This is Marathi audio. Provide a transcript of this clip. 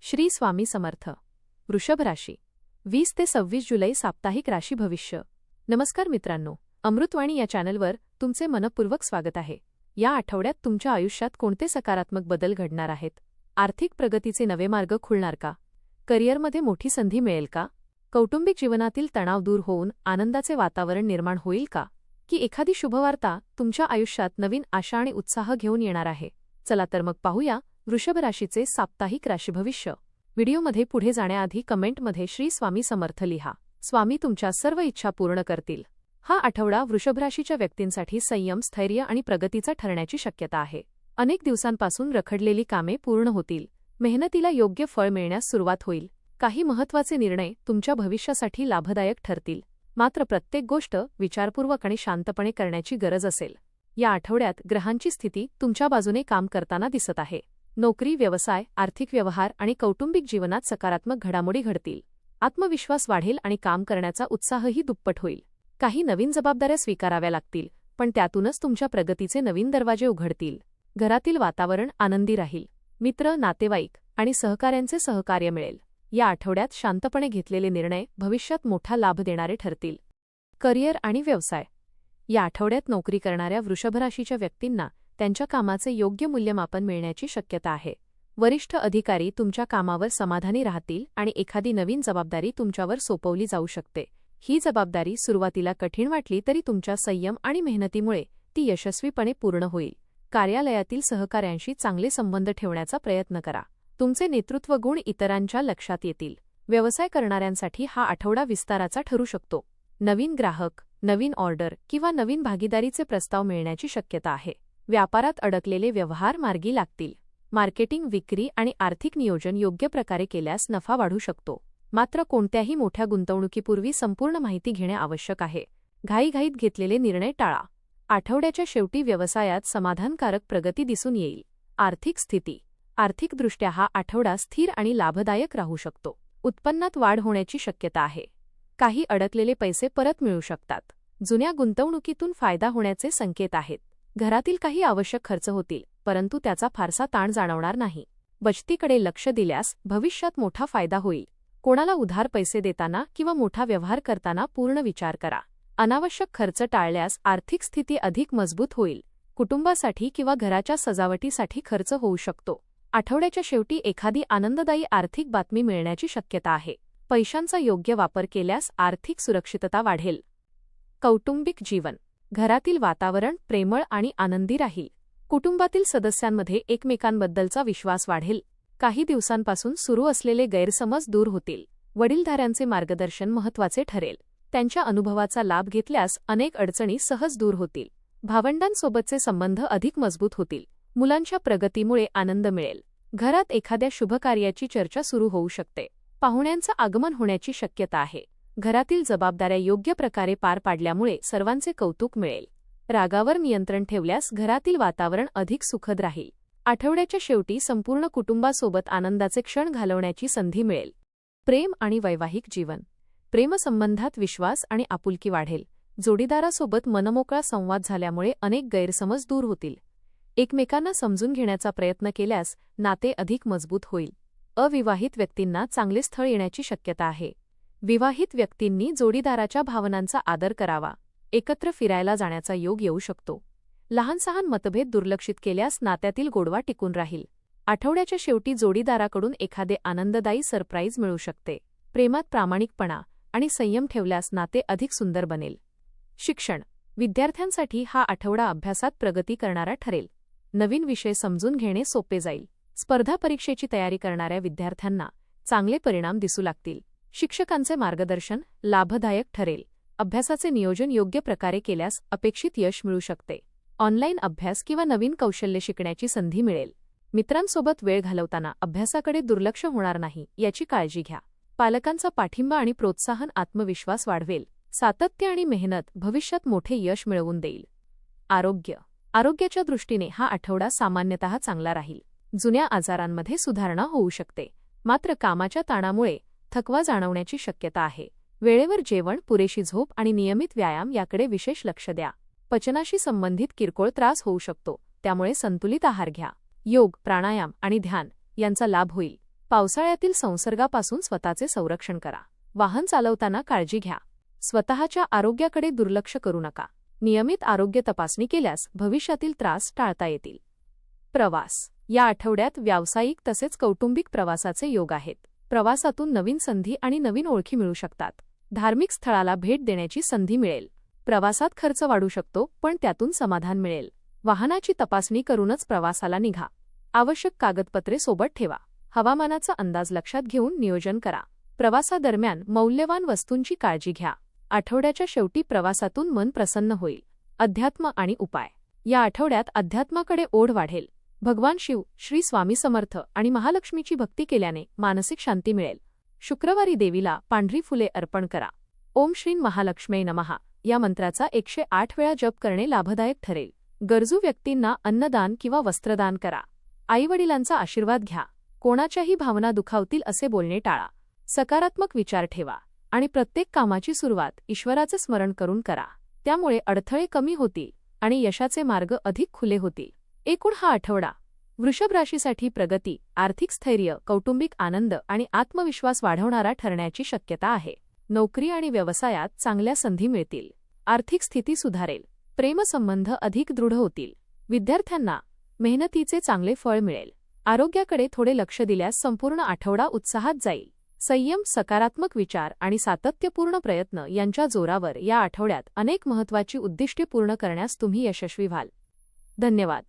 श्री स्वामी समर्थ. वृषभ राशी 20 ते 26 जुलै साप्ताहिक राशी भविष्य. नमस्कार मित्रांनो, अमृतवाणी या चॅनलवर तुमचे मनपूर्वक स्वागत आहे. या आठवड्यात तुमच्या आयुष्यात कोणते सकारात्मक बदल घडणार आहेत? आर्थिक प्रगतीचे नवे मार्ग खुलणार का? करिअरमध्ये मोठी संधी मिळेल का? कौटुंबिक जीवनातील तणाव दूर होऊन आनंदाचे वातावरण निर्माण होईल का? की एखादी शुभवार्ता तुमच्या आयुष्यात नवीन आशा आणि उत्साह घेऊन येणार आहे? चला तर मग पाहूया वृषभ राशीचे साप्ताहिक राशी भविष्य. व्हिडिओमध्ये पुढे जाण्याआधी कमेंटमध्ये श्री स्वामी समर्थ लिहा. स्वामी तुमच्या सर्व इच्छा पूर्ण करतील. हा आठवडा वृषभ राशीच्या व्यक्तींसाठी संयम, स्थैर्य आणि प्रगतीचा ठरण्याची शक्यता आहे. अनेक दिवसांपासून रखडलेली कामे पूर्ण होतील. मेहनतीला योग्य फळ मिळण्यास सुरुवात होईल. काही महत्त्वाचे निर्णय तुमच्या भविष्यासाठी लाभदायक ठरतील. मात्र प्रत्येक गोष्ट विचारपूर्वक आणि शांतपणे करण्याची गरज असेल. या आठवड्यात ग्रहांची स्थिती तुमच्या बाजूने काम करताना दिसत आहे. नोकरी, व्यवसाय, आर्थिक व्यवहार आणि कौटुंबिक जीवनात सकारात्मक घडामोडी घडतील. आत्मविश्वास वाढेल आणि काम करण्याचा उत्साहही दुप्पट होईल. काही नवीन जबाबदाऱ्या स्वीकाराव्या लागतील, पण त्यातूनच तुमच्या प्रगतीचे नवीन दरवाजे उघडतील. घरातील वातावरण आनंदी राहील. मित्र, नातेवाईक आणि सहकाऱ्यांचे सहकार्य मिळेल. या आठवड्यात शांतपणे घेतलेले निर्णय भविष्यात मोठा लाभ देणारे ठरतील. करिअर आणि व्यवसाय. या आठवड्यात नोकरी करणाऱ्या वृषभ राशीच्या व्यक्तींना त्यांच्या कामाचे योग्य मूल्यमापन मिळण्याची शक्यता आहे. वरिष्ठ अधिकारी तुमच्या कामावर समाधानी राहतील आणि एखादी नवीन जबाबदारी तुमच्यावर सोपवली जाऊ शकते. ही जबाबदारी सुरुवातीला कठीण वाटली तरी तुमच्या संयम आणि मेहनतीमुळे ती यशस्वीपणे पूर्ण होईल. कार्यालयातील सहकाऱ्यांशी चांगले संबंध ठेवण्याचा प्रयत्न करा. तुमचे नेतृत्व गुण इतरांच्या लक्षात येतील. व्यवसाय करणाऱ्यांसाठी हा आठवडा विस्ताराचा ठरू शकतो. नवीन ग्राहक, नवीन ऑर्डर किंवा नवीन भागीदारीचे प्रस्ताव मिळण्याची शक्यता आहे. व्यापारात अडकलेले व्यवहार मार्गी लागतील. मार्केटिंग, विक्री आणि आर्थिक नियोजन योग्य प्रकारे केल्यास नफा वाढू शकतो. मात्र कोणत्याही मोठ्या गुंतवणुकीपूर्वी संपूर्ण माहिती घेणे आवश्यक आहे. घाईघाईत घेतलेले निर्णय टाळा. आठवड्याच्या शेवटी व्यवसायात समाधानकारक प्रगती दिसून येईल. आर्थिक स्थिती. आर्थिकदृष्ट्या हा आठवडा स्थिर आणि लाभदायक राहू शकतो. उत्पन्नात वाढ होण्याची शक्यता आहे. काही अडकलेले पैसे परत मिळू शकतात. जुन्या गुंतवणुकीतून फायदा होण्याचे संकेत आहेत. घरातील काही आवश्यक खर्च होतील, परंतु त्याचा फारसा ताण जाणवणार नाही. बचतीकडे लक्ष दिल्यास भविष्यात मोठा फायदा होईल. कोणाला उधार पैसे देताना किंवा मोठा व्यवहार करताना पूर्ण विचार करा. अनावश्यक खर्च टाळल्यास आर्थिक स्थिती अधिक मजबूत होईल. कुटुंबासाठी किंवा घराच्या सजावटीसाठी खर्च होऊ शकतो. आठवड्याच्या शेवटी एखादी आनंददायी आर्थिक बातमी मिळण्याची शक्यता आहे. पैशांचा योग्य वापर केल्यास आर्थिक सुरक्षितता वाढेल. कौटुंबिक जीवन. घरातील वातावरण प्रेमळ आणि आनंदी राहील. कुटुंबातील सदस्यांमध्ये एकमेकांबद्दलचा विश्वास वाढेल. काही दिवसांपासून सुरू असलेले गैरसमज दूर होतील. वडीलधाऱ्यांचे मार्गदर्शन महत्त्वाचे ठरेल. त्यांच्या अनुभवाचा लाभ घेतल्यास अनेक अडचणी सहज दूर होतील. भावंडांसोबतचे संबंध अधिक मजबूत होतील. मुलांच्या प्रगतीमुळे आनंद मिळेल. घरात एखाद्या शुभकार्याची चर्चा सुरू होऊ शकते. पाहुण्यांचं आगमन होण्याची शक्यता आहे. घरातील जबाबदाऱ्या योग्य प्रकारे पार पाडल्यामुळे सर्वांचे कौतुक मिळेल. रागावर नियंत्रण ठेवल्यास घरातील वातावरण अधिक सुखद राहील. आठवड्याच्या शेवटी संपूर्ण कुटुंबासोबत आनंदाचे क्षण घालवण्याची संधी मिळेल. प्रेम आणि वैवाहिक जीवन. प्रेमसंबंधात विश्वास आणि आपुलकी वाढेल. जोडीदारासोबत मनमोकळा संवाद झाल्यामुळे अनेक गैरसमज दूर होतील. एकमेकांना समजून घेण्याचा प्रयत्न केल्यास नाते अधिक मजबूत होईल. अविवाहित व्यक्तींना चांगले स्थळ येण्याची शक्यता आहे. विवाहित व्यक्तींनी जोडीदाराच्या भावनांचा आदर करावा. एकत्र फिरायला जाण्याचा योग येऊ शकतो. लहान-सहान मतभेद दुर्लक्षित केल्यास नात्यातील गोडवा टिकून राहील. आठवड्याच्या शेवटी जोडीदाराकडून एखादे आनंददायी सरप्राईज मिळू शकते. प्रेमात प्रामाणिकपणा आणि संयम ठेवल्यास नाते अधिक सुंदर बनेल. शिक्षण. विद्यार्थ्यांसाठी हा आठवडा अभ्यासात प्रगती करणारा ठरेल. नवीन विषय समजून घेणे सोपे जाईल. स्पर्धा परीक्षेची तयारी करणाऱ्या विद्यार्थ्यांना चांगले परिणाम दिसू लागतील. शिक्षकांचे मार्गदर्शन लाभदायक ठरेल. अभ्यासाचे नियोजन योग्य प्रकारे केल्यास अपेक्षित यश मिळू शकते. ऑनलाईन अभ्यास किंवा नवीन कौशल्य शिकण्याची संधी मिळेल. मित्रांसोबत वेळ घालवताना अभ्यासाकडे दुर्लक्ष होणार नाही याची काळजी घ्या. पालकांचा पाठिंबा आणि प्रोत्साहन आत्मविश्वास वाढवेल. सातत्य आणि मेहनत भविष्यात मोठे यश मिळवून देईल. आरोग्य. आरोग्याच्या दृष्टीने हा आठवडा सामान्यतः चांगला राहील. जुन्या आजारांमध्ये सुधारणा होऊ शकते. मात्र कामाच्या ताणामुळे थकवा जाणवण्याची शक्यता आहे. वेळेवर जेवण, पुरेशी झोप आणि नियमित व्यायाम याकडे विशेष लक्ष द्या. पचनाशी संबंधित किरकोळ त्रास होऊ शकतो, त्यामुळे संतुलित आहार घ्या. योग, प्राणायाम आणि ध्यान यांचा लाभ होईल. पावसाळ्यातील संसर्गापासून स्वतःचे संरक्षण करा. वाहन चालवताना काळजी घ्या. स्वतःच्या आरोग्याकडे दुर्लक्ष करू नका. नियमित आरोग्य तपासणी केल्यास भविष्यातील त्रास टाळता येतील. प्रवास. या आठवड्यात व्यावसायिक तसेच कौटुंबिक प्रवासाचे योग आहेत. प्रवासातून नवीन संधी आणि नवीन ओळखी मिळू शकतात. धार्मिक स्थळाला भेट देण्याची संधी मिळेल. प्रवासात खर्च वाढू शकतो, पण त्यातून समाधान मिळेल. वाहनाची तपासणी करूनच प्रवासाला निघा. आवश्यक कागदपत्रे सोबत ठेवा. हवामानाचा अंदाज लक्षात घेऊन नियोजन करा. प्रवासादरम्यान मौल्यवान वस्तूंची काळजी घ्या. आठवड्याच्या शेवटी प्रवासातून मन प्रसन्न होईल. अध्यात्म आणि उपाय. या आठवड्यात अध्यात्माकडे ओढ वाढेल. भगवान शिव, श्री स्वामी समर्थ आणि महालक्ष्मीची भक्ती केल्याने मानसिक शांती मिळेल. शुक्रवारी देवीला पांढरी फुले अर्पण करा. ओम श्री महालक्ष्मी नमः या मंत्राचा 108 वेळा जप करणे लाभदायक ठरेल. गरजू व्यक्तींना अन्नदान किंवा वस्त्रदान करा. आईवडिलांचा आशीर्वाद घ्या. कोणाच्याही भावना दुखावतील असे बोलणे टाळा. सकारात्मक विचार ठेवा आणि प्रत्येक कामाची सुरुवात ईश्वराचे स्मरण करून करा. त्यामुळे अडथळे कमी होतील आणि यशाचे मार्ग अधिक खुले होतील. एकूण हा आठवडा वृषभ राशीसाठी प्रगती, आर्थिक स्थैर्य, कौटुंबिक आनंद आणि आत्मविश्वास वाढवणारा ठरण्याची शक्यता आहे. नोकरी आणि व्यवसायात चांगल्या संधी मिळतील. आर्थिक स्थिती सुधारेल. प्रेमसंबंध अधिक दृढ होतील. विद्यार्थ्यांना मेहनतीचे चांगले फळ मिळेल. आरोग्याकडे थोडे लक्ष दिल्यास संपूर्ण आठवडा उत्साहात जाईल. संयम, सकारात्मक विचार आणि सातत्यपूर्ण प्रयत्न यांच्या जोरावर या आठवड्यात अनेक महत्त्वाची उद्दिष्टे पूर्ण करण्यास तुम्ही यशस्वी व्हाल. धन्यवाद.